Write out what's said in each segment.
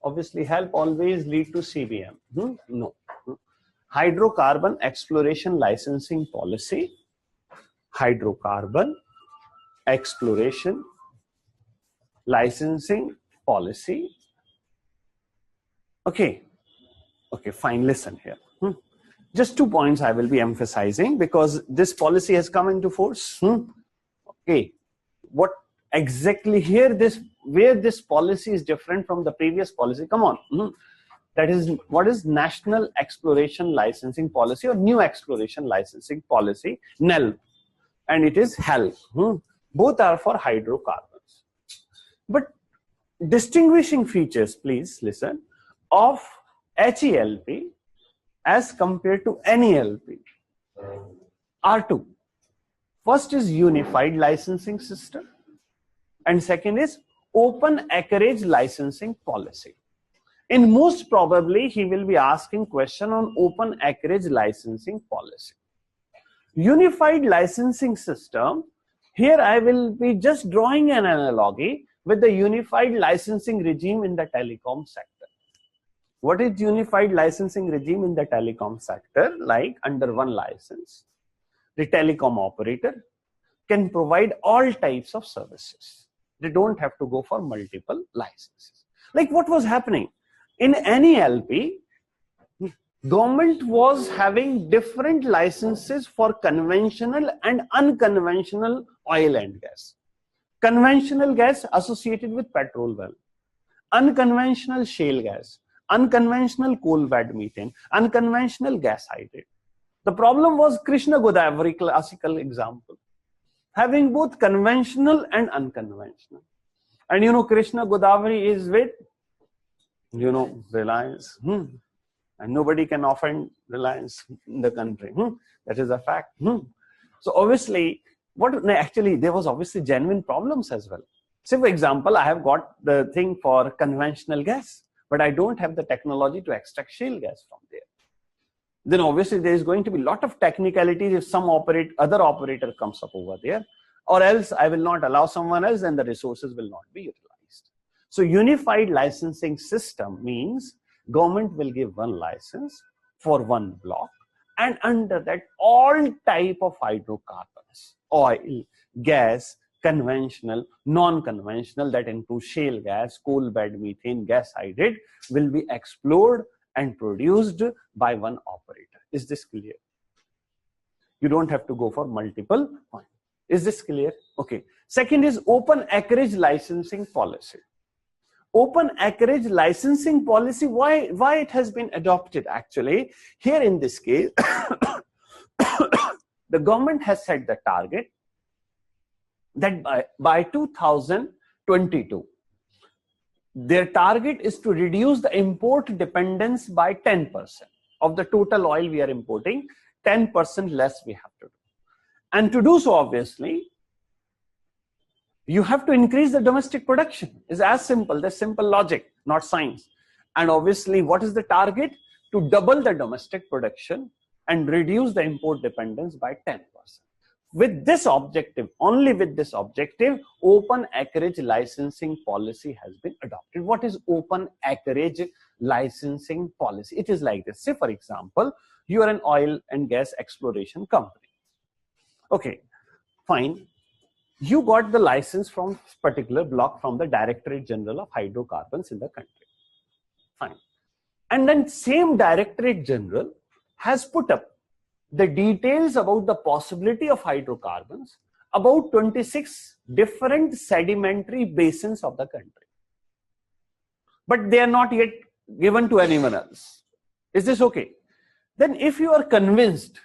Obviously, help always lead to CBM. No. Hydrocarbon exploration licensing policy. Hydrocarbon exploration licensing policy. Okay, fine, listen here. Just 2 points I will be emphasizing because this policy has come into force. Okay, what exactly here where this policy is different from the previous policy? Come on. That is, what is National Exploration Licensing Policy or New Exploration Licensing Policy, NEL, and it is HELP. Both are for hydrocarbons. But distinguishing features, please listen, of HELP as compared to NELP are two. First is unified licensing system and second is open acreage licensing policy. In most probably he will be asking question on open acreage licensing policy. Unified licensing system, here I will be just drawing an analogy with the unified licensing regime in the telecom sector. What is unified licensing regime in the telecom sector? Like under one license, the telecom operator can provide all types of services. They don't have to go for multiple licenses. Like what was happening? In NELP, government was having different licenses for conventional and unconventional oil and gas. Conventional gas associated with petrol well, unconventional shale gas, unconventional coal bed methane, unconventional gas hydrate. The problem was Krishna Godavari, classical example, having both conventional and unconventional. And you know Krishna Godavari is with, you know, Reliance. And nobody can offend Reliance in the country. That is a fact. So obviously, actually there was obviously genuine problems as well. Say for example, I have got the thing for conventional gas, but I don't have the technology to extract shale gas from there. Then obviously there is going to be a lot of technicalities if some other operator comes up over there, or else I will not allow someone else and the resources will not be utilized. So unified licensing system means government will give one license for one block, and under that all type of hydrocarbons, oil, gas, conventional, non-conventional, that includes shale gas, coal bed methane, gas hydrate, will be explored and produced by one operator. Is this clear? You don't have to go for multiple points. Is this clear? Okay. Second is open acreage licensing policy. Open acreage licensing policy, why it has been adopted actually? Here in this case, the government has set the target that by 2022, their target is to reduce the import dependence by 10%. Of the total oil we are importing, 10% less we have to do. And to do so, obviously, you have to increase the domestic production. It's as simple, that's simple logic, not science. And obviously, what is the target? To double the domestic production and reduce the import dependence by 10%. With this objective, only with this objective, open acreage licensing policy has been adopted. What is open acreage licensing policy? It is like this. Say, for example, you are an oil and gas exploration company. Okay, fine. You got the license from particular block from the Directorate General of Hydrocarbons in the country. Fine. And then same Directorate General has put up the details about the possibility of hydrocarbons about 26 different sedimentary basins of the country. But they are not yet given to anyone else. Is this okay? Then if you are convinced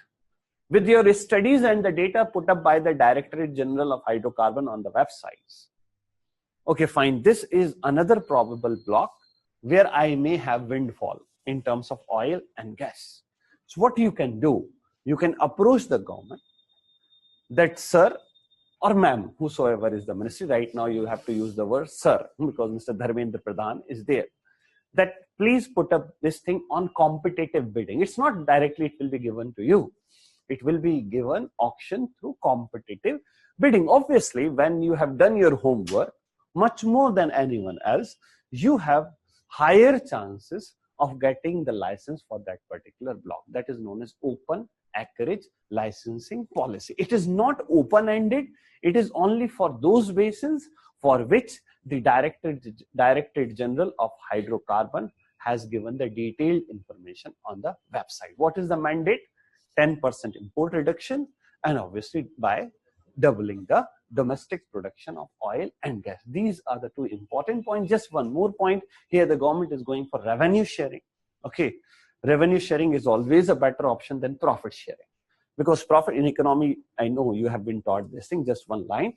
with your studies and the data put up by the Directorate General of Hydrocarbon on the websites, okay, fine, this is another probable block where I may have windfall in terms of oil and gas. So what you can do, you can approach the government that sir or ma'am, whosoever is the ministry, right now you have to use the word sir because Mr. Dharmendra Pradhan is there, that please put up this thing on competitive bidding. It's not directly it will be given to you. It will be given auction through competitive bidding. Obviously, when you have done your homework much more than anyone else, you have higher chances of getting the license for that particular block. That is known as open acreage licensing policy. It is not open-ended. It is only for those basins for which the Directorate General of Hydrocarbon has given the detailed information on the website. What is the mandate? 10% import reduction, and obviously by doubling the domestic production of oil and gas. These are the two important points. Just one more point here, the government is going for revenue sharing. Okay, revenue sharing is always a better option than profit sharing, because profit in economy, I know you have been taught this thing, just one line.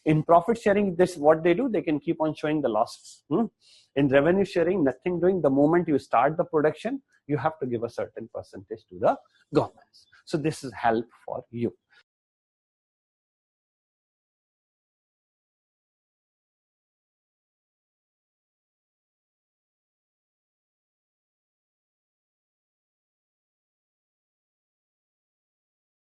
In profit sharing, this what they do, they can keep on showing the losses. In revenue sharing, nothing doing. The moment you start the production, you have to give a certain percentage to the governments. So this is help for you.